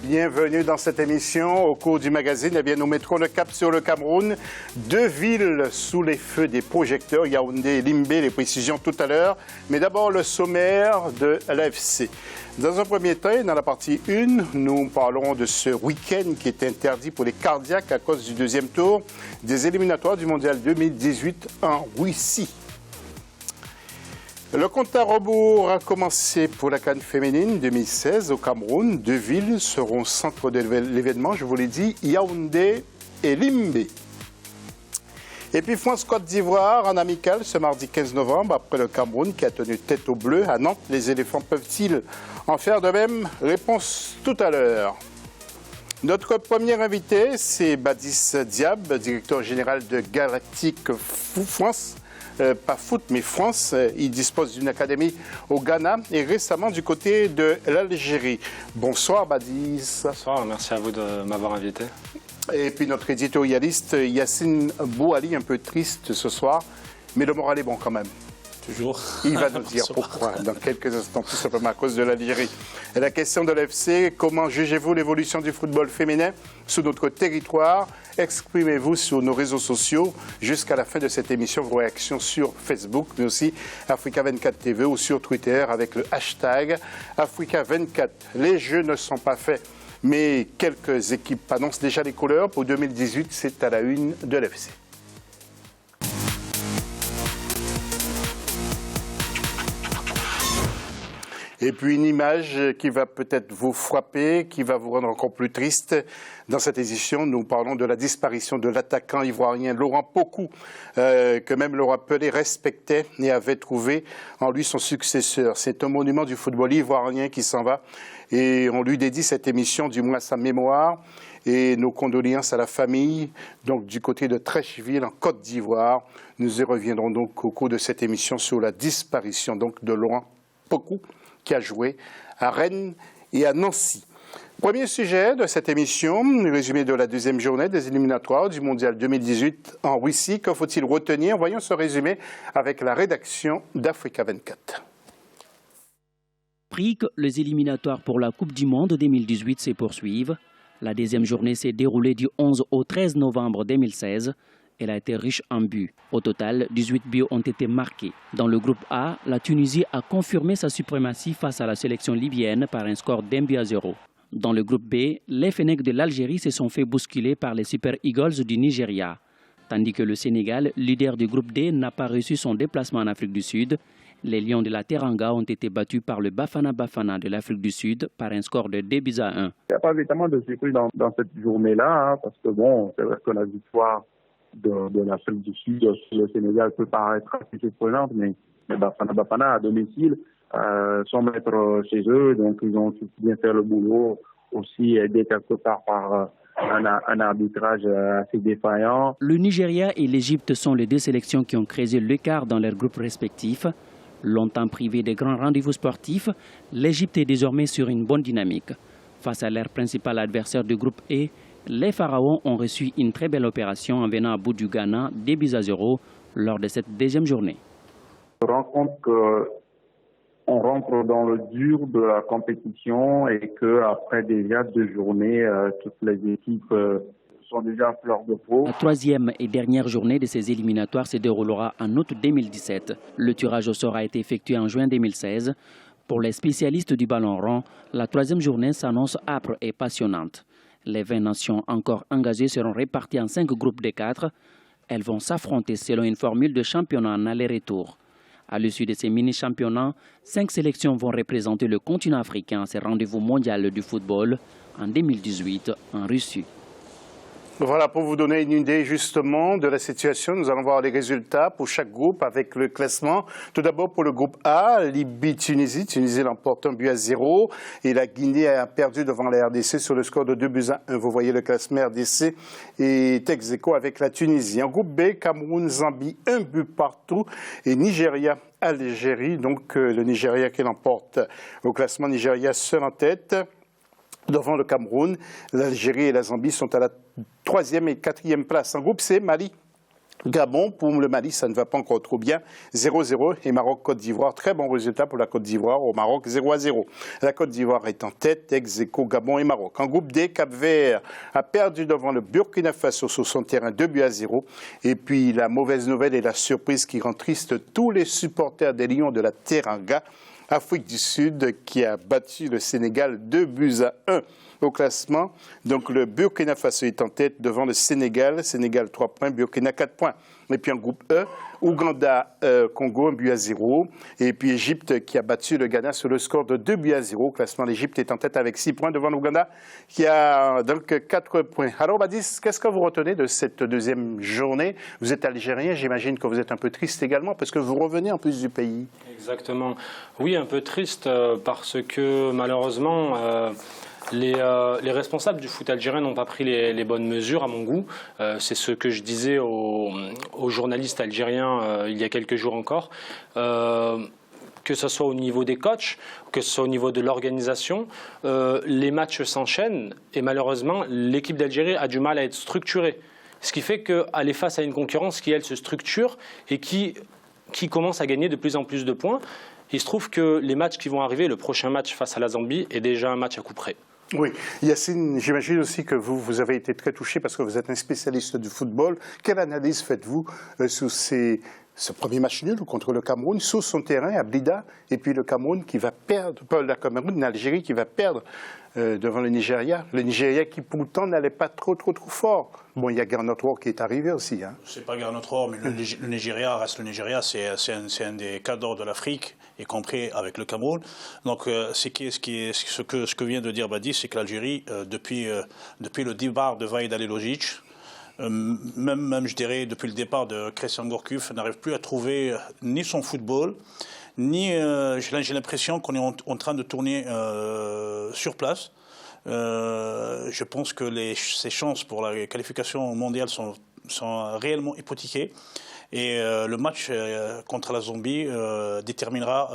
Bienvenue dans cette émission. Au cours du magazine, nous mettrons le cap sur le Cameroun. 2 villes sous les feux des projecteurs, Yaoundé et Limbé, les précisions tout à l'heure. Mais d'abord, le sommaire de l'AFC. Dans un premier temps, dans la partie 1, nous parlons de ce week-end qui est interdit pour les cardiaques à cause du deuxième tour des éliminatoires du Mondial 2018 en Russie. Le compte à rebours a commencé pour la CAN féminine 2016 au Cameroun. 2 villes seront au centre de l'événement, je vous l'ai dit, Yaoundé et Limbé. Et puis France-Côte d'Ivoire en amical ce mardi 15 novembre après le Cameroun qui a tenu tête au bleu à Nantes. Les éléphants peuvent-ils en faire de même? Réponse tout à l'heure. Notre premier invité, c'est Badis Diab, directeur général de Galactique France. Pas foot, mais France. Il dispose d'une académie au Ghana et récemment du côté de l'Algérie. Bonsoir, Badis. Bonsoir, merci à vous de m'avoir invité. Et puis notre éditorialiste Yacine Bouali, un peu triste ce soir, mais le moral est bon quand même. Toujours. Il va nous dire pourquoi dans quelques instants, tout simplement à cause de l'Algérie. Et la question de l'FC, comment jugez-vous l'évolution du football féminin sur notre territoire? Exprimez-vous sur nos réseaux sociaux. Jusqu'à la fin de cette émission, vos réactions sur Facebook, mais aussi Africa 24 TV ou sur Twitter avec le hashtag Africa 24. Les jeux ne sont pas faits, mais quelques équipes annoncent déjà les couleurs. Pour 2018, c'est à la une de l'FC. Et puis une image qui va peut-être vous frapper, qui va vous rendre encore plus triste. Dans cette édition, nous parlons de la disparition de l'attaquant ivoirien Laurent Pokou, que même Laurent Pelé respectait et avait trouvé en lui son successeur. C'est un monument du football ivoirien qui s'en va. Et on lui dédie cette émission, du moins à sa mémoire. Et nos condoléances à la famille, donc du côté de Treichville, en Côte d'Ivoire. Nous y reviendrons donc au cours de cette émission sur la disparition donc, de Laurent Pokou, qui a joué à Rennes et à Nancy. Premier sujet de cette émission, le résumé de la deuxième journée des éliminatoires du Mondial 2018 en Russie. Que faut-il retenir? Voyons ce résumé avec la rédaction d'Africa 24. Les éliminatoires pour la Coupe du Monde 2018 se poursuivent. La deuxième journée s'est déroulée du 11 au 13 novembre 2016. Elle a été riche en buts. Au total, 18 buts ont été marqués. Dans le groupe A, la Tunisie a confirmé sa suprématie face à la sélection libyenne par un score d'1-0. Dans le groupe B, les Fennecs de l'Algérie se sont fait bousculer par les Super Eagles du Nigeria. Tandis que le Sénégal, leader du groupe D, n'a pas reçu son déplacement en Afrique du Sud. Les Lions de la Teranga ont été battus par le Bafana Bafana de l'Afrique du Sud par un score de 2-1. Il n'y a pas véritablement de surprise dans cette journée-là, parce que bon, c'est vrai que la victoire de l'Afrique du Sud sur le Sénégal peut paraître assez surprenante, mais Bafana Bafana à domicile sont maîtres chez eux, donc ils ont bien fait le boulot, aussi aidé quelque part par un arbitrage assez défaillant. Le Nigeria et l'Égypte sont les 2 sélections qui ont creusé l'écart dans leurs groupes respectifs. Longtemps privés des grands rendez-vous sportifs, l'Égypte est désormais sur une bonne dynamique. Face à leur principal adversaire du groupe E, les Pharaons ont reçu une très belle opération en venant à bout du Ghana 2-0 lors de cette deuxième journée. On se rend compte qu'on rentre dans le dur de la compétition et qu'après déjà 2 journées, toutes les équipes sont déjà à fleur de peau. La troisième et dernière journée de ces éliminatoires se déroulera en août 2017. Le tirage au sort a été effectué en juin 2016. Pour les spécialistes du ballon rond, la troisième journée s'annonce âpre et passionnante. Les 20 nations encore engagées seront réparties en 5 groupes de 4. Elles vont s'affronter selon une formule de championnat en aller-retour. À l'issue de ces mini-championnats, 5 sélections vont représenter le continent africain à ces rendez-vous mondiaux du football en 2018 en Russie. Voilà, pour vous donner une idée justement de la situation, nous allons voir les résultats pour chaque groupe avec le classement. Tout d'abord pour le groupe A, Libye-Tunisie. Tunisie l'emporte 1-0 et la Guinée a perdu devant la RDC sur le score de 2-1. Vous voyez le classement RDC est ex-aequo avec la Tunisie. En groupe B, Cameroun-Zambie, 1 but partout et Nigeria-Algérie. Donc le Nigeria qui l'emporte au classement, Nigeria seul en tête. Devant le Cameroun, l'Algérie et la Zambie sont à la 3e et 4e place. En groupe C, Mali Gabon, pour le Mali, ça ne va pas encore trop bien. 0-0 et Maroc-Côte d'Ivoire. Très bon résultat pour la Côte d'Ivoire. Au Maroc, 0-0. La Côte d'Ivoire est en tête, ex-aequo Gabon et Maroc. En groupe D, Cap-Vert a perdu devant le Burkina Faso sur son terrain 2-0. Et puis la mauvaise nouvelle et la surprise qui rend triste tous les supporters des Lions de la Teranga. Afrique du Sud qui a battu le Sénégal 2-1 au classement. Donc le Burkina Faso est en tête devant le Sénégal. Sénégal 3 points, Burkina 4 points. Et puis en groupe E, Ouganda, Congo 1-0. Et puis Égypte qui a battu le Ghana sur le score de 2-0. Au classement, l'Égypte est en tête avec 6 points devant l'Ouganda qui a donc 4 points. Alors Badis, qu'est-ce que vous retenez de cette deuxième journée? Vous êtes algérien, j'imagine que vous êtes un peu triste également parce que vous revenez en plus du pays. Exactement. Oui, un peu triste parce que malheureusement... Les responsables du foot algérien n'ont pas pris les bonnes mesures, à mon goût. C'est ce que je disais aux journalistes algériens il y a quelques jours encore. Que ce soit au niveau des coachs, que ce soit au niveau de l'organisation, les matchs s'enchaînent et malheureusement, l'équipe d'Algérie a du mal à être structurée. Ce qui fait qu'elle est face à une concurrence qui, elle, se structure et qui commence à gagner de plus en plus de points. Il se trouve que les matchs qui vont arriver, le prochain match face à la Zambie est déjà un match à coup près. Oui, Yacine, j'imagine aussi que vous avez été très touché parce que vous êtes un spécialiste du football. Quelle analyse faites-vous sur ce premier match nul contre le Cameroun, sur son terrain à Blida, et puis le Cameroun qui va perdre, pas le Cameroun, l'Algérie qui va perdre devant le Nigeria qui pourtant n'allait pas trop fort. Bon, il y a Gernot Rohr qui est arrivé aussi. Hein. C'est pas Gernot Rohr, mais le Nigeria reste le Nigeria, c'est un des cadres de l'Afrique, y compris avec le Cameroun. Donc ce que vient de dire Badi, c'est que l'Algérie, depuis le départ de Vaïd Halilhodžić, même je dirais depuis le départ de Christian Gourcuff, n'arrive plus à trouver ni son football, ni j'ai l'impression qu'on est en train de tourner sur place. Je pense que ses chances pour la qualification mondiale sont réellement hypothéquées. Et le match contre la Zambie déterminera,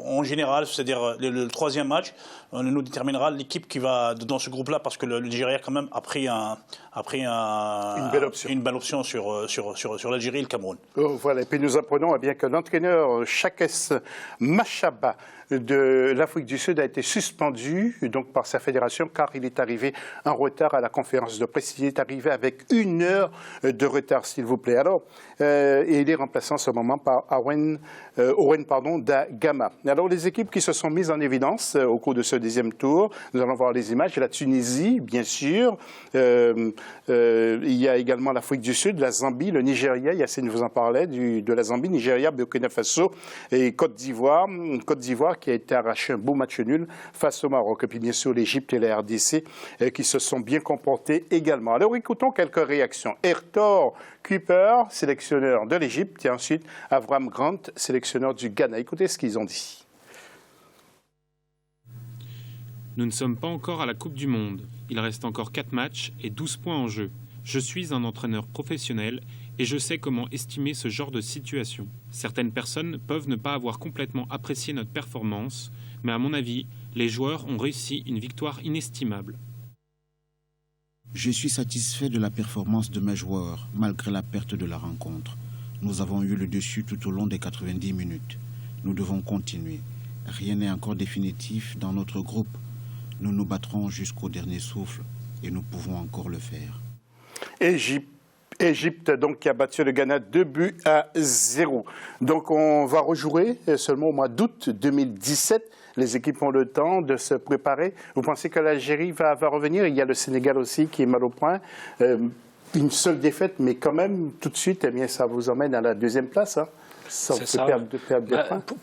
en général, c'est-à-dire le troisième match, nous déterminera l'équipe qui va dans ce groupe-là, parce que le Nigeria quand même a pris une belle option sur l'Algérie et le Cameroun. Oh, voilà. Et puis nous apprenons bien que l'entraîneur Shakes Machaba de l'Afrique du Sud a été suspendu donc par sa fédération car il est arrivé en retard à la conférence de presse. Il est arrivé avec 1 heure de retard, s'il vous plaît. Alors, et il est remplacé en ce moment par Owen Dagama. Alors, les équipes qui se sont mises en évidence au cours de ce deuxième tour, nous allons voir les images. La Tunisie, bien sûr. Il y a également l'Afrique du Sud, la Zambie, le Nigeria. Yacine vous en parlait de la Zambie, Nigeria, Burkina Faso et Côte d'Ivoire. Côte d'Ivoire qui a été arraché un beau match nul face au Maroc. Et puis bien sûr l'Égypte et la RDC qui se sont bien comportés également. Alors écoutons quelques réactions. Hector Cooper, sélectionneur de l'Égypte, et ensuite Avram Grant, sélectionneur du Ghana. Écoutez ce qu'ils ont dit. Nous ne sommes pas encore à la Coupe du Monde. Il reste encore 4 matchs et 12 points en jeu. Je suis un entraîneur professionnel et je sais comment estimer ce genre de situation. Certaines personnes peuvent ne pas avoir complètement apprécié notre performance, mais à mon avis, les joueurs ont réussi une victoire inestimable. Je suis satisfait de la performance de mes joueurs, malgré la perte de la rencontre. Nous avons eu le dessus tout au long des 90 minutes. Nous devons continuer. Rien n'est encore définitif dans notre groupe. Nous nous battrons jusqu'au dernier souffle et nous pouvons encore le faire. Égypte donc, qui a battu le Ghana 2-0. Donc on va rejouer seulement au mois d'août 2017. Les équipes ont le temps de se préparer. Vous pensez que l'Algérie va revenir? Il y a le Sénégal aussi qui est mal au point. Une seule défaite, mais quand même, tout de suite, eh bien, ça vous emmène à la deuxième place. Hein. C'est ça.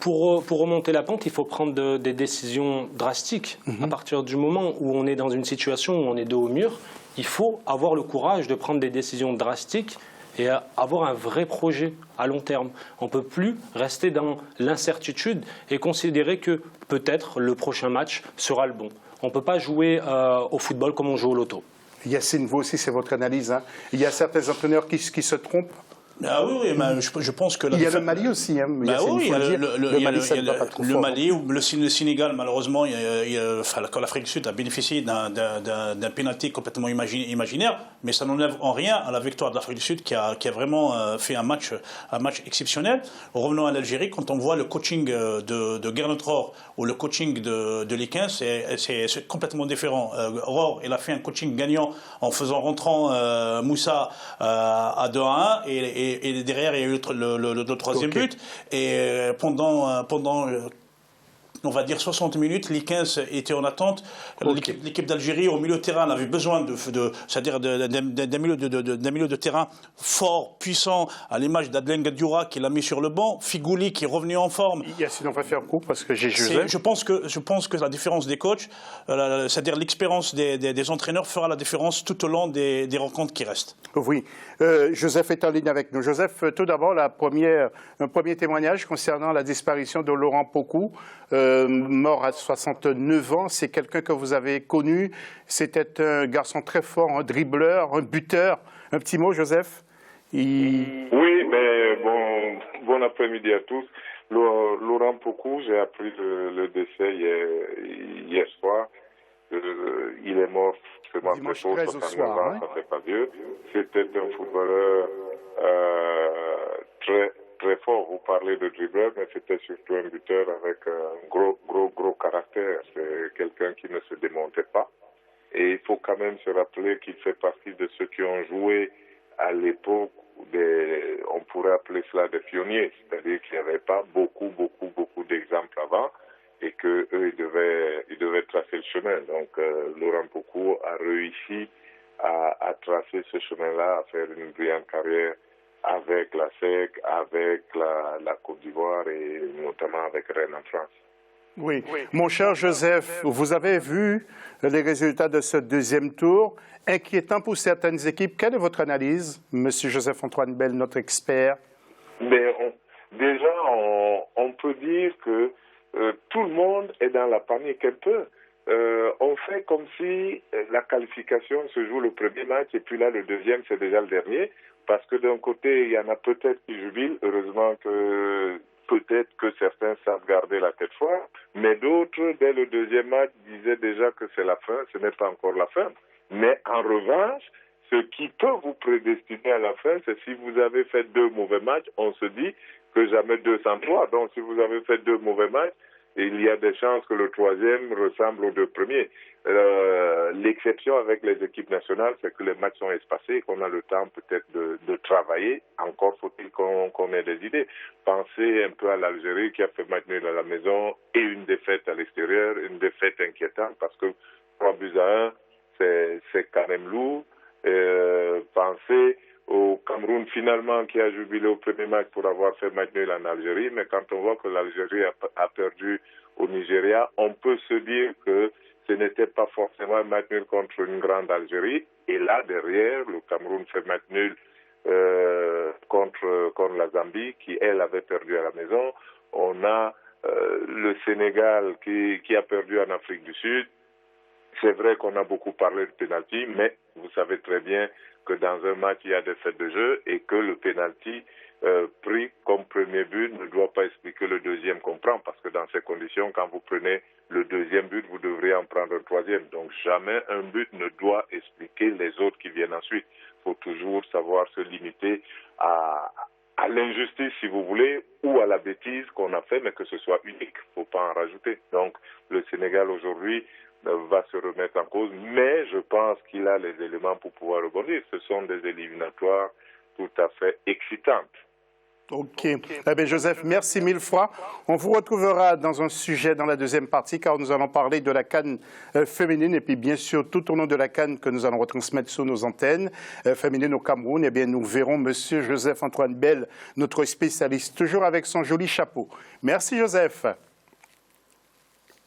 Pour remonter la pente, il faut prendre des décisions drastiques. À partir du moment où on est dans une situation où on est dos au mur, il faut avoir le courage de prendre des décisions drastiques et avoir un vrai projet à long terme. On ne peut plus rester dans l'incertitude et considérer que peut-être le prochain match sera le bon. On ne peut pas jouer au football comme on joue au loto. Yacine, vous aussi, c'est votre analyse. Hein. Il y a certains entraîneurs qui se trompent. Ah oui, mais je pense que... Il y a le Mali aussi. Hein. Bah oui, le Mali, ça ne va pas trop fort. Le Mali ou le Sénégal, malheureusement, quand l'Afrique du Sud a bénéficié d'un pénalty complètement imaginaire, mais ça n'enlève en rien à la victoire de l'Afrique du Sud qui a vraiment fait un match exceptionnel. Revenons à l'Algérie, quand on voit le coaching de Gernot Rohr ou le coaching de Liquin, c'est complètement différent. Rohr, il a fait un coaching gagnant en rentrant Moussa à 2-1 et derrière il y a eu le troisième but. Et pendant on va dire 60 minutes, les 15 étaient en attente. L'équipe d'Algérie au milieu de terrain avait besoin c'est-à-dire d'un milieu de terrain fort, puissant, à l'image d'Adlen Gadioura qui l'a mis sur le banc, Figouli qui est revenu en forme. Yacine, on va faire court parce que j'ai Joseph. Je pense que la différence des coachs, c'est-à-dire l'expérience des entraîneurs fera la différence tout au long des rencontres qui restent. Oui. Joseph est en ligne avec nous. Joseph, tout d'abord, un premier témoignage concernant la disparition de Laurent Pokou, mort à 69 ans. C'est quelqu'un que vous avez connu. C'était un garçon très fort, un dribbleur, un buteur. Un petit mot, Joseph? Oui, mais bon après-midi à tous. Laurent Pokou, j'ai appris le décès hier soir. Il est mort seulement très tôt, 69 ans, ça fait pas vieux. C'était un footballeur très fort. Vous parlez de dribbleur, mais c'était surtout un buteur avec un gros caractère. C'est quelqu'un qui ne se démontait pas. Et il faut quand même se rappeler qu'il fait partie de ceux qui ont joué à l'époque on pourrait appeler cela des pionniers, c'est-à-dire qu'il n'y avait pas beaucoup d'exemples avant et qu'eux, ils devaient tracer le chemin. Donc, Laurent Pokou a réussi à tracer ce chemin-là, à faire une brillante carrière avec la SEC, avec la Côte d'Ivoire et notamment avec Rennes en France. Oui. Mon cher Joseph, vous avez vu les résultats de ce deuxième tour, inquiétant pour certaines équipes. Quelle est votre analyse, Monsieur Joseph-Antoine Bell, notre expert? Déjà, on peut dire que tout le monde est dans la panique un peu. On fait comme si la qualification se joue le premier match et puis là, le deuxième, c'est déjà le dernier. Parce que d'un côté, il y en a peut-être qui jubilent. Heureusement que peut-être que certains savent garder la tête forte. Mais d'autres, dès le deuxième match, disaient déjà que c'est la fin. Ce n'est pas encore la fin. Mais en revanche, ce qui peut vous prédestiner à la fin, c'est si vous avez fait 2 mauvais matchs, on se dit que jamais 203. Donc si vous avez fait 2 mauvais matchs, il y a des chances que le troisième ressemble aux 2 premiers. L'exception avec les équipes nationales, c'est que les matchs sont espacés et qu'on a le temps peut-être de travailler. Encore faut-il qu'on ait des idées. Pensez un peu à l'Algérie qui a fait match nul à la maison et une défaite à l'extérieur, une défaite inquiétante parce que 3-1, c'est quand même lourd. Pensez au Cameroun finalement qui a jubilé au premier match pour avoir fait match nul en Algérie, mais quand on voit que l'Algérie a perdu au Nigeria, on peut se dire que ce n'était pas forcément un match nul contre une grande Algérie. Et là, derrière, le Cameroun fait match nul contre la Zambie, qui, elle, avait perdu à la maison. On a le Sénégal qui a perdu en Afrique du Sud. C'est vrai qu'on a beaucoup parlé de pénalty, mais vous savez très bien que dans un match, il y a des faits de jeu et que le pénalty pris comme premier but ne doit pas expliquer le deuxième qu'on prend, parce que dans ces conditions, quand vous prenez le deuxième but, vous devriez en prendre un troisième. Donc jamais un but ne doit expliquer les autres qui viennent ensuite. Il faut toujours savoir se limiter à l'injustice, si vous voulez, ou à la bêtise qu'on a fait, mais que ce soit unique. Il ne faut pas en rajouter. Donc le Sénégal aujourd'hui va se remettre en cause, mais je pense qu'il a les éléments pour pouvoir rebondir. Ce sont des éliminatoires tout à fait excitantes. OK. Eh bien, Joseph, merci 1000 fois. On vous retrouvera dans un sujet dans la deuxième partie, car nous allons parler de la CAN féminine et puis bien sûr tout au long de la CAN que nous allons retransmettre sur nos antennes féminines au Cameroun. Eh bien, nous verrons Monsieur Joseph-Antoine Bell, notre spécialiste, toujours avec son joli chapeau. Merci, Joseph.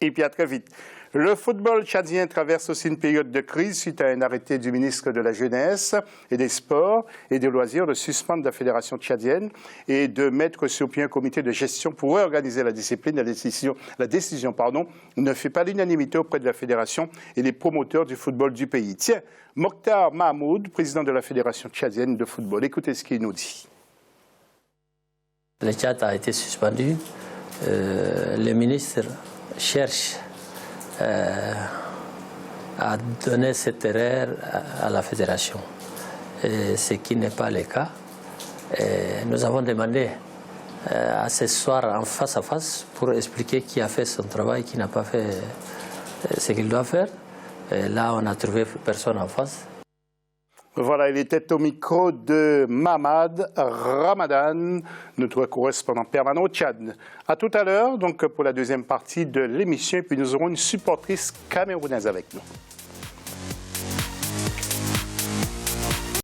Et puis à très vite. Le football tchadien traverse aussi une période de crise suite à un arrêté du ministre de la Jeunesse et des Sports et des Loisirs de suspendre la fédération tchadienne et de mettre sur pied un comité de gestion pour réorganiser la discipline. La décision ne fait pas l'unanimité auprès de la fédération et des promoteurs du football du pays. Tiens, Mokhtar Mahmoud, président de la fédération tchadienne de football, écoutez ce qu'il nous dit. Le Tchad a été suspendu. Le ministre cherche à donner cette erreur à la fédération, ce qui n'est pas le cas. Nous avons demandé à ce soir en face à face pour expliquer qui a fait son travail, qui n'a pas fait ce qu'il doit faire. Et là, on a trouvé personne en face. Voilà, il était au micro de Mamad Ramadan, notre correspondant permanent au Tchad. À tout à l'heure, donc pour la deuxième partie de l'émission, et puis nous aurons une supportrice camerounaise avec nous.